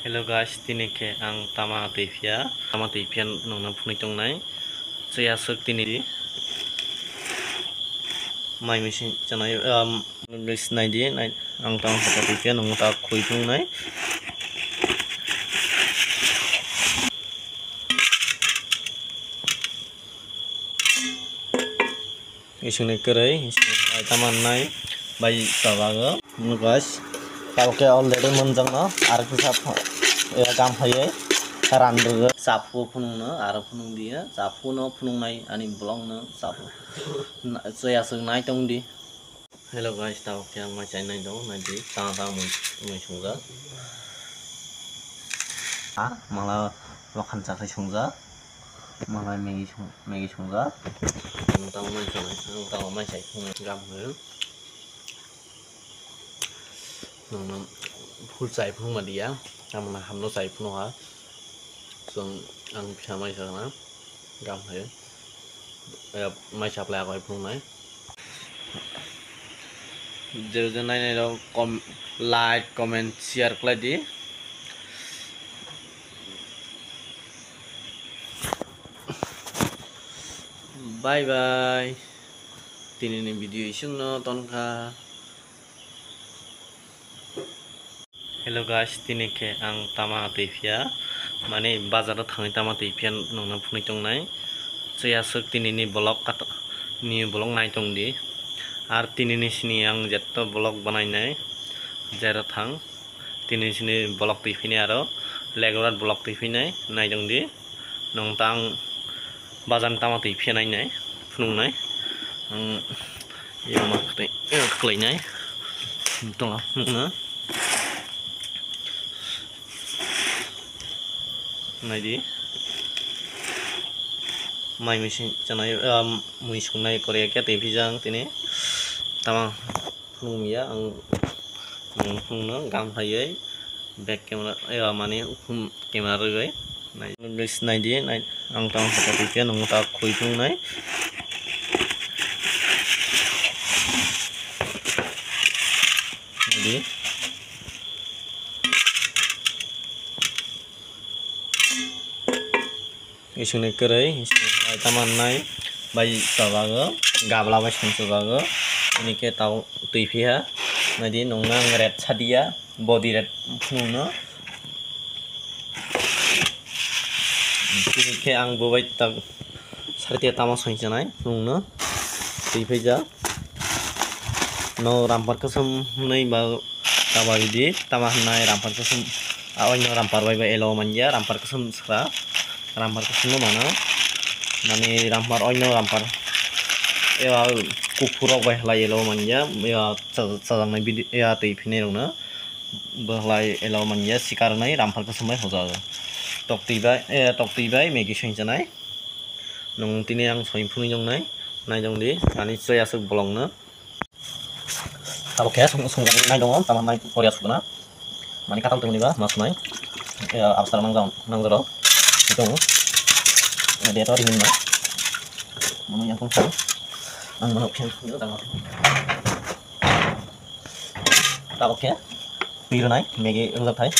Hello guys, tini ke ang tama tipia nong phuni tong nai saya sek tini di mai mesin chanai nulis nai di nai ang tama tipia nong ta khui tung nai isung ne kerai taman nai bai sabaga guys kalau ke already menjang no ar bisa gam haye randu sapu punung no ar punung dia sapu no punung nai ani blong no sapu saya seng nai tong di. Hello guys, tao ke ang macai nai dong nai di tang mun sungga malah makan cakai sungga malah megi sungga tao macai gam hư nó phun giải phun mà đi á làm là hầm nó giải phun hóa xong ăn pha mai sợ nó gầm thế mai chập là gọi phun đấy giờ này đâu like comment share lại đi bye bye tin ini video isung no tonka. Hello guys, tini ke ang tama tipia mane bazar thangai tama tipia nong phuni tong nai saya sek tini ni blog kat ni blog nai tong di ar tini ni sini ang jetto blog banai nai jara thang tini sini blog tipini aro legorat blog tipini nai tong di nong tang bazar tama tipia nai nai phung nai yang mak te klei nai tong na này đi mai mesin chanai mui sungnai korea ke tv jang tini tamang phung ya ang phung no gam thai back camera mane phung camera roi nai nulis nai di nai ang tang photo ke nong ta khui phung nai di isung ne kerai taman nai bai sabaga gabla bai sung sabaga ini ke tau tv ha nadi nongnang red sadia body red phung no ini ke ang bobai tak sartia tama sung janai phung no tv ja no rampar kasam nai ba tawa di tama nai rampar kasam awan no rampar bai bai elo manja rampar kasam sra rampar kesini mana rampar oino rampar ya kupurok bah lai elo manja ya sadang nai bidi ya tei phine rong na bah lai elo manja sikar nai rampar kesini hoja tok ti bai megi sing janai nong tini yang soin phuni jong nai jong di ani soya suk bolong na kalau kayak sung nai dong taman nai korea suk na mani katang teng ni ba mas nai ya absar nang jero itu dia tahu dingin banget mana yang konsol mana option itu tak oke biru naik megi ulap thai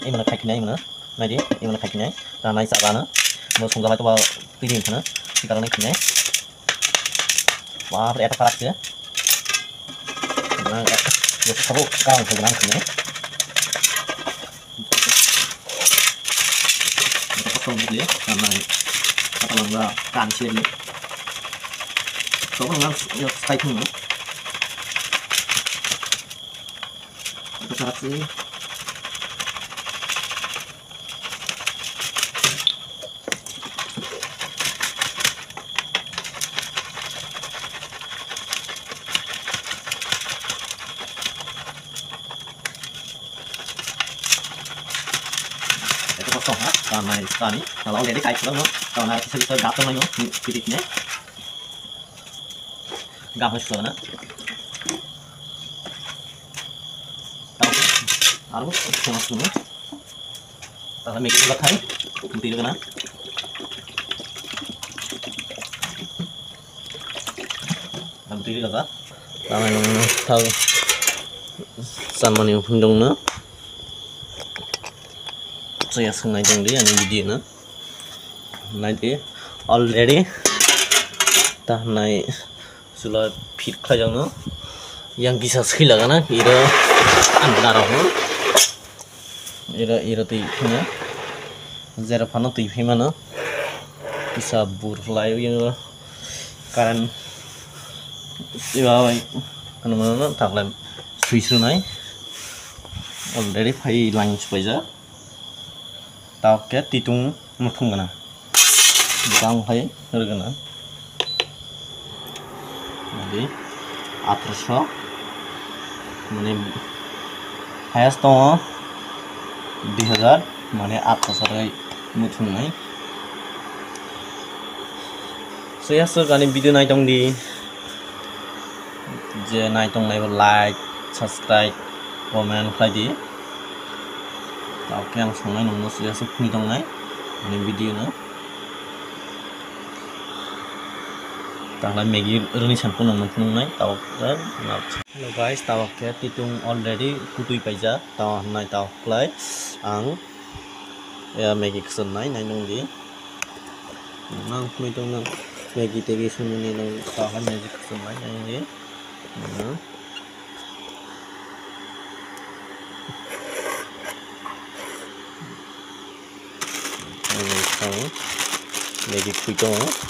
ini mana kaki naik mana naik dia ini mana kaki naik dan naik sabana mau sungguh itu bawa pilih sana sekarang naik naik wah ternyata paras ya nah ya seru kau sekarang naik dia karena kalau nggak kancil nih soalnya nggak stay pun itu syarat sih karena tadi kalau udah dikait sudah kalau nanti bisa gatel lagi titiknya gampang sudah na harus sama semua kalau mikir udah kali nanti juga na nanti juga kan kalau yang tahu sama nih undang na saya sengaja dong dia nih video na nanti already tah naik sudah fit kaya no yang bisa sekali kan ira antara ho ira punya zero pano tu mana bisa burlai yang karan iba kan mana tak lem suisu nai already pai lunch baja tau ke titung mutung kana bang pai regana jadi 1800 মানে highest to 2000 মানে 800 mutungnai saya sekali video naik dong di je naik dong naik like subscribe comment khai di tau ke yang songai nunggu saya sepuni dong naik ini video na tangla Maggi roni sampun nung nai tau kan hello guys tau ke titung already kutui paija tau nai tau klai ang ya Maggi kesan nai nung di nang kumi tong nang Maggi tegi sumuni nang tau kan Maggi kesan nai nung di Maggi kui tong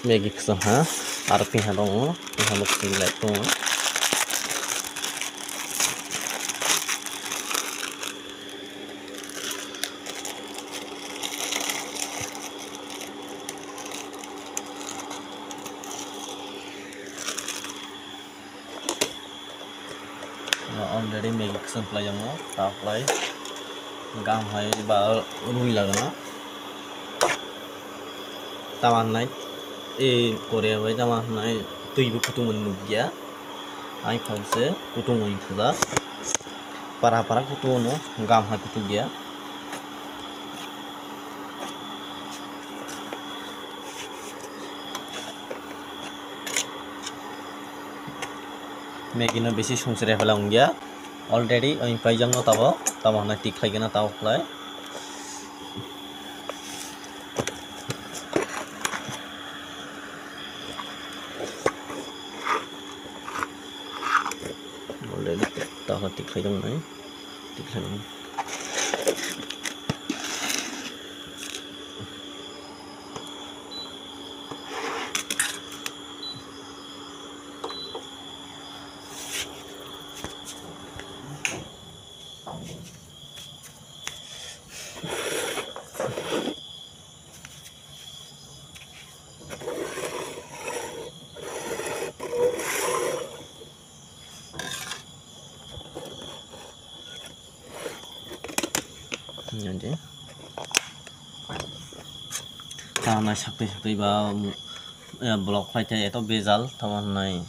Maggi kesam ha arti hadong hadok silai to already Maggi kesam play yang mo ta play gam hai ba rui lagana tawan nai Korea với tao này tùy với kutung mình ya ai phong se kutung mình thua para kutung no gam hai kutung ya Maggi no besi sungsre phalang ya already ai paijang no tawa na tik khai gena taw khlai tao là tích khai trong đấy tích khai trong jadi tahu nai sakti ba blog flight itu bezal tahu nai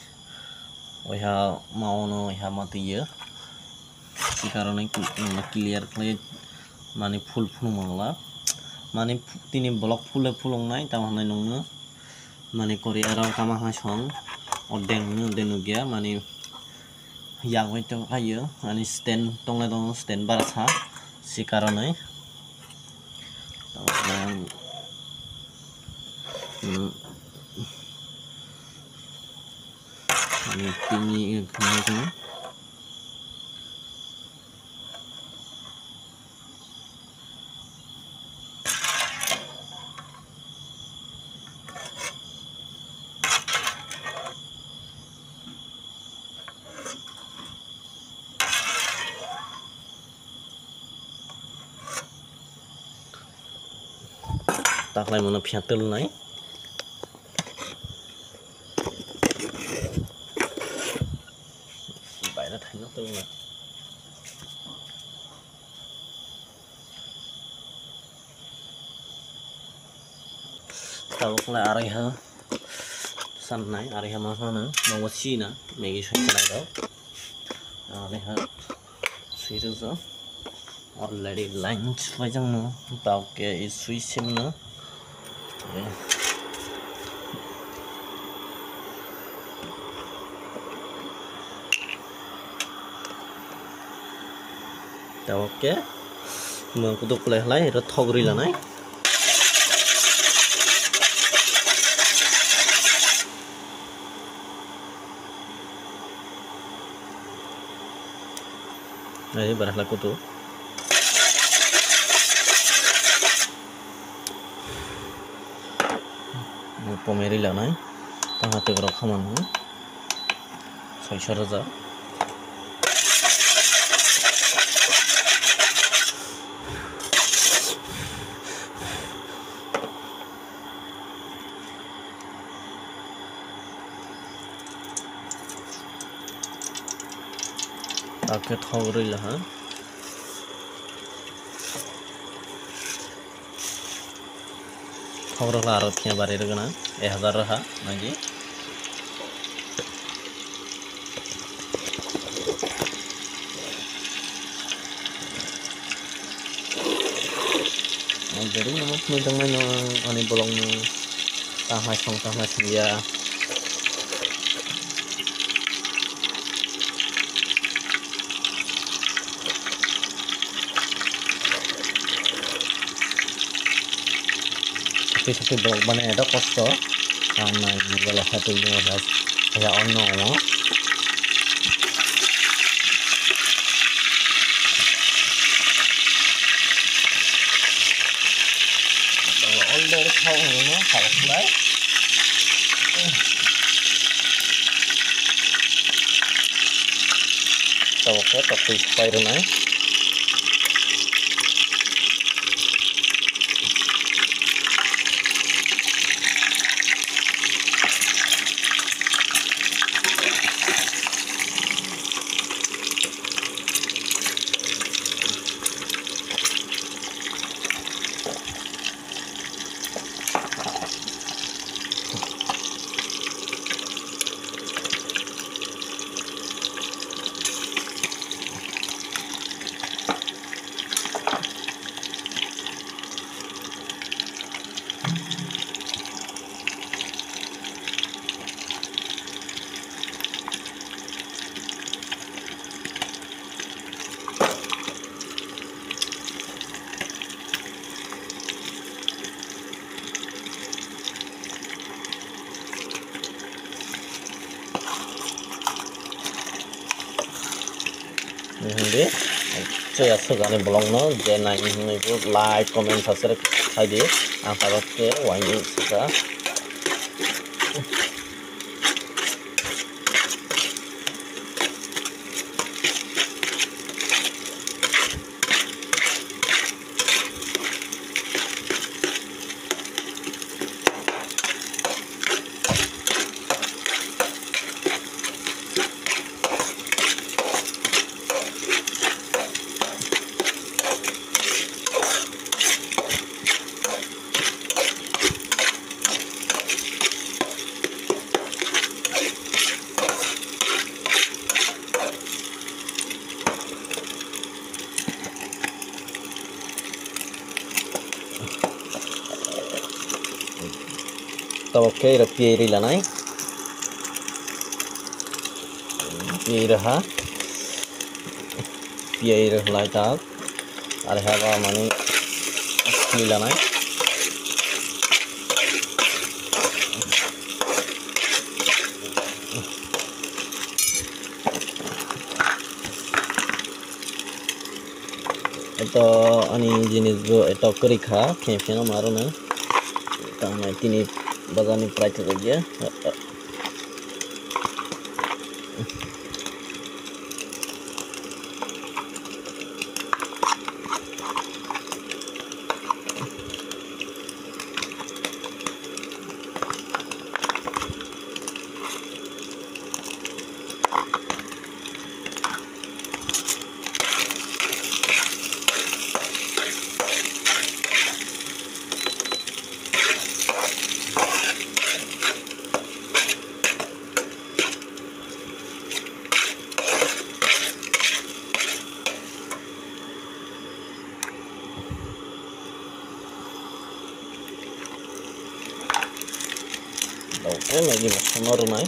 oya mau no oya mati ya si karena clear play mani full mangla mani tini blog full nai tahu nai nunggu mani Korea orang kamah nai song odeng gya mani yang itu kayu mani stand tong stand barasa si karonai ini tinggi itu tak lain mana piatul nai bài nó thành nó tương này tao lại arah ha san nai arah mana na mau wasi na Maggi saya đó arah ha sih tu already lunch phải chăng nữa tao cái suy xem nữa tao cái mà cũng tục lấy rất thô rồi là này này berapa aku tuh pomeri lah nai tengah tegak kaman saya raja Paket hogri lah hogri lah arotnya barir gana 1000 rah lagi jadi nama penunjang mana ani bolong tahmas dia Seperti blog mana ada kosto karena ini kalau satunya saya ono kalau older kau ini kalau mulai tahu ke tapi spider naik hindi saya segala blog no jena ini itu like comment subscribe saja angkat ke wangi suka Oke, pieri lah naik. Pieri lah tak. Ada apa mani? Lah naik. Itu ani jenis go itu kerikha, kayaknya maru na. Karena ini bazar price saja. oke Maggi mosla runai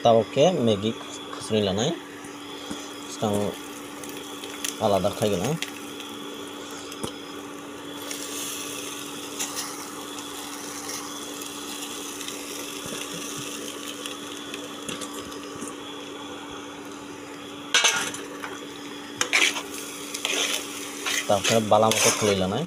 Oke Maggi khasni lanai sekarang alada खायगोन आं তারপরে বালা মতো খুলে লানাই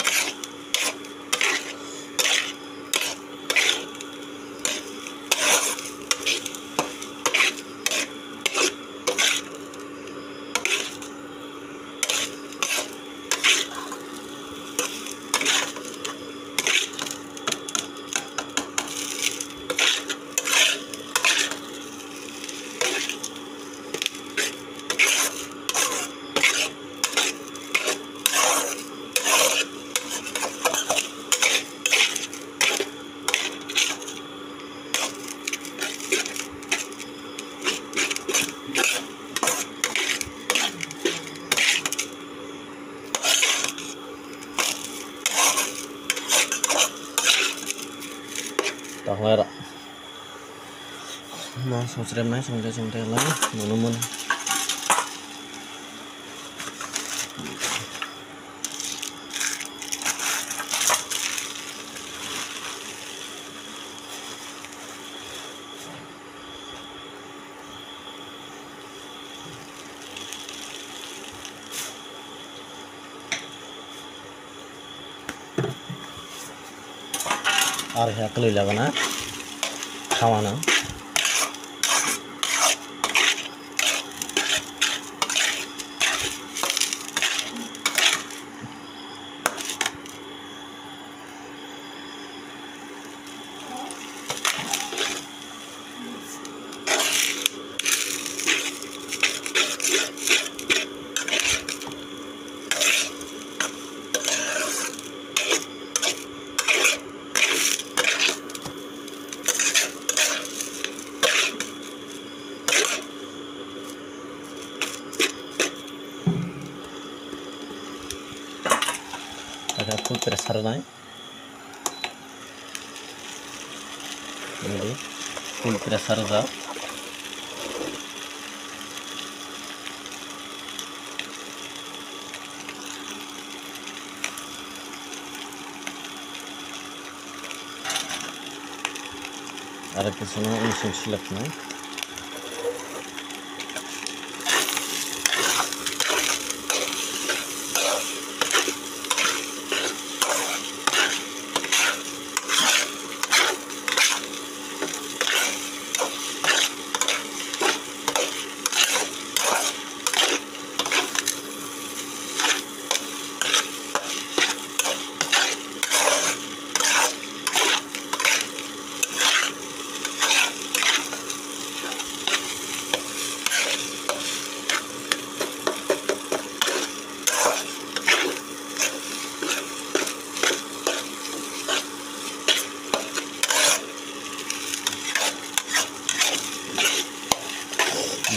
tahu mau subscribe naik sampai lagi teman-teman আর হ্যাঁ কলই লাগা না খাওয়ানো ada full pressure naik ini full pressure जा ada kesana mesin silap naik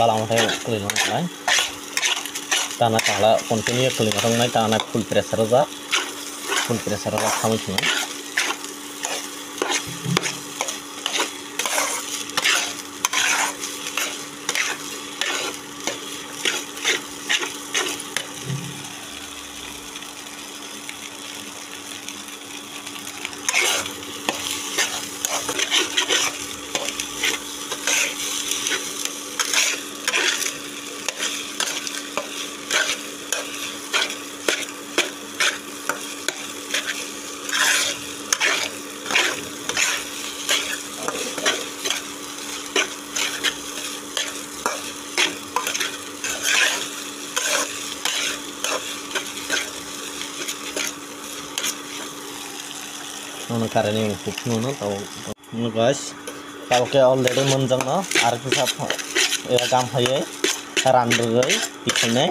balang saya clean naik tanah kala continue clean orang naik tanah full pressure जा kami semua nungno kareni nungno tau nungno guys tau ke already monjang no ar kisa ya gam haye ranroi tikhane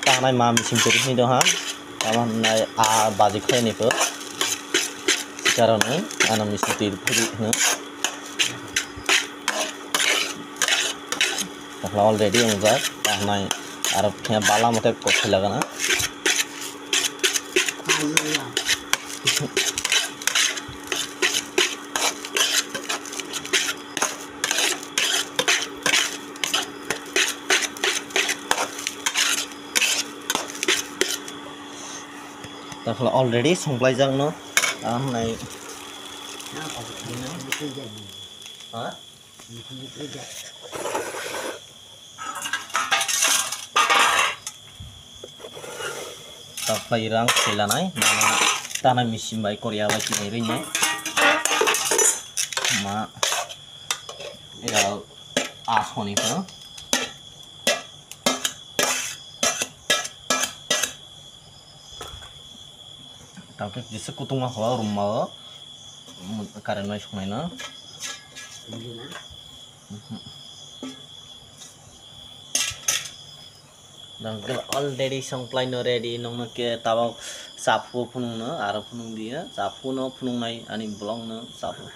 tanai ma misim teri ni doha taman nai a baji khai ni ko karone ana misim teri phuri no takla already ongjak tanai ar khe bala mote kothai lagana takla already songplaijak no nai ha tak irang selanai mana tanah misim bai korea bai kinai rinai ma ya asoni ko tak jese kutung ma hawa rumah karena mai sungai na dan already songplai no ready nong ke tawa sapu punung no aro punung dia sapu no punung nai ani blong no sapu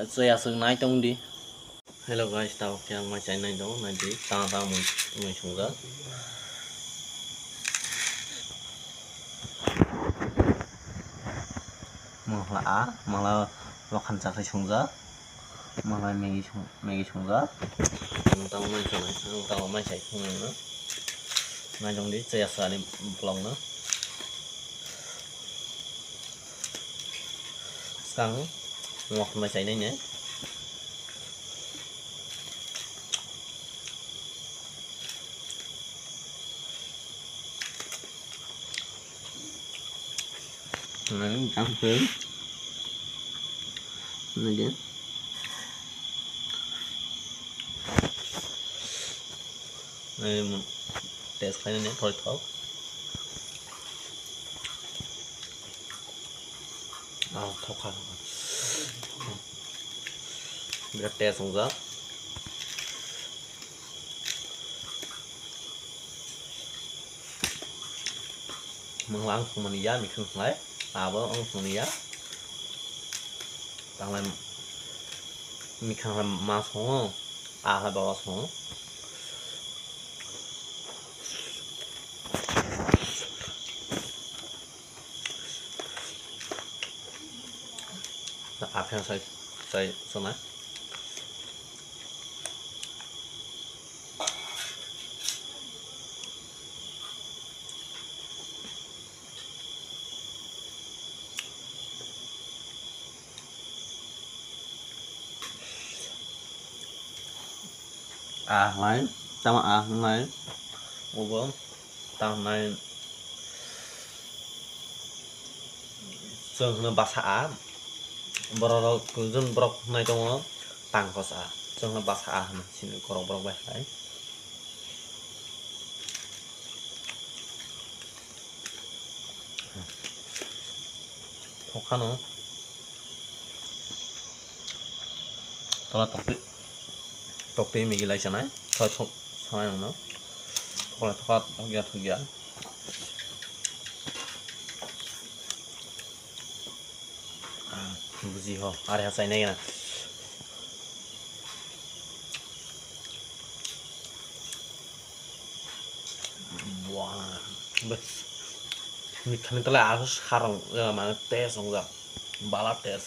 saya sung nai tong di hello guys tahu yang macam nai dong nanti tang mun sungga malah makan cakri sungga malah megi sungga tang mai sanai tang mai sai punung no nai dong di saya sani blong no sang ngọc mà chạy đây nhé trắng phớm này chứ này một test cái này thôi thôi thóc hả biar test xong rớt mừng lăng không mình giá mình không lấy với ông không giá tăng lên mình không làm mà xuống hay bảo xuống theo xây xuống này lấy tao mà lấy ô bướm tao này sương nó bạc xả bro kunjun brok nai tongo tang kosa sung na basa sini korong brok bai hai pokano tola topi migi lai sanai thoi thok sanai no tola thok thogya buji ho are hasai nei na wah bes mi kan tala harus harang mana tes enggak balap tes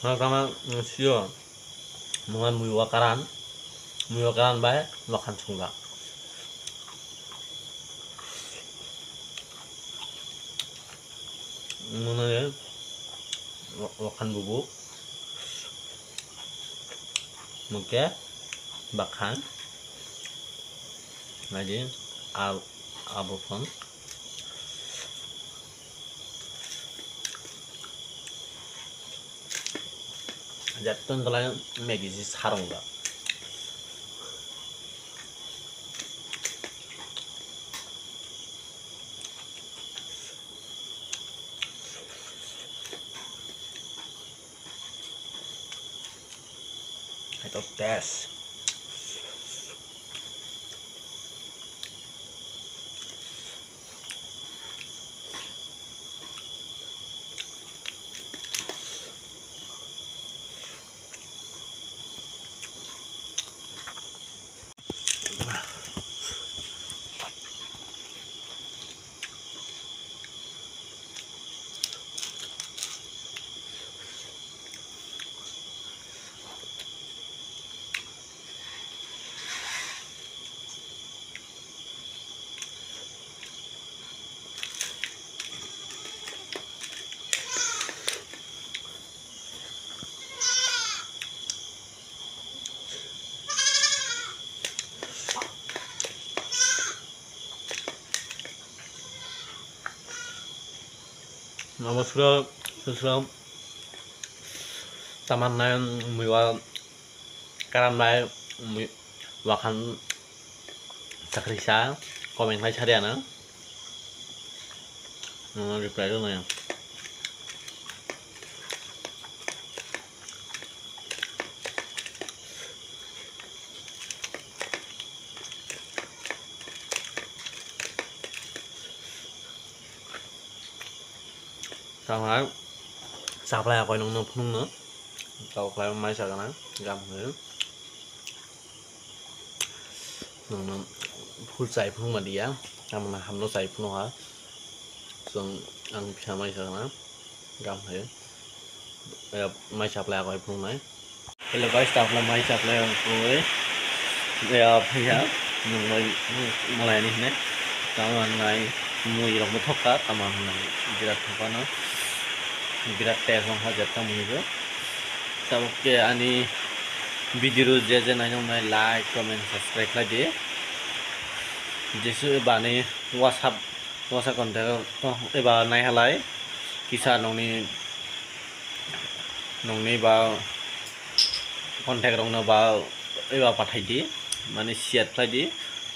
mau kama sio mangan mui wakaran bae makan sungga mana ya wakan bubuk muke bakhan ngaji abo phon jatton dolay megi si sarongda itu tes Namaskar, Susram. Taman này mùi vào karam này mùi vào khăn sakri sa comment lại chả đèn á, reply luôn này. Xong rồi sạp lại coi nông nông nữa tao lại máy sợ cái gầm nữa nông phun say phun mà đi á gầm là hầm nó say phun nó hả xong ăn pizza máy sợ nó gầm thế bây giờ máy sạp lại coi phun này bây giờ gói sạp là máy sạp lại rồi bây giờ bây giờ nông này mà lại này tao ăn này mùi lòng một thóc cá tao ăn này birat thóc nó birat tes orang hajar tamu itu. Sabke ani video jajan aja mai like, comment, subscribe lagi. Jesu bani WhatsApp kontak eba nai halai kisah nongni ba kontak rongna ba eba pathai di mane share lagi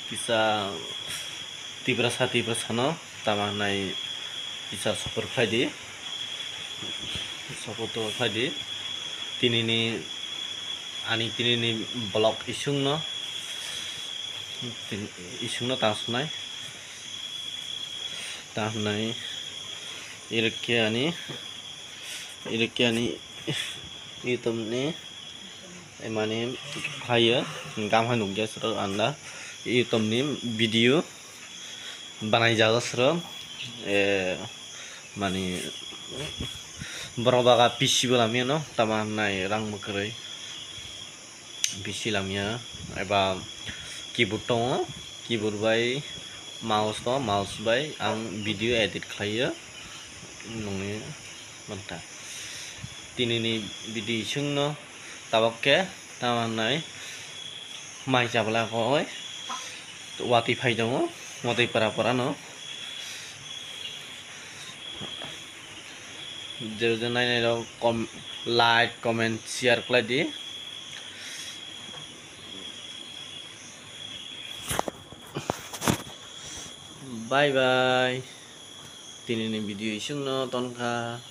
kisah tibrasa no tamanai kisah support lagi. Sopoto tadi tinini blog isung no tansunai irke ani item ni emani kaya gam hanung ja sero anda item ni video banai jaga sero mani Berapa PC belamnya no, taman naik rang mekerai PC lamnya, eba keyboard by mouse by ang video edit kaya, nungnya mentah. Tini video iseng no, tawakke taman naik, mai cabla koi, wati pai dong, wati para no. Jangan nanya dong, like, comment, share lagi. Bye bye. Tini video iseng no tonka.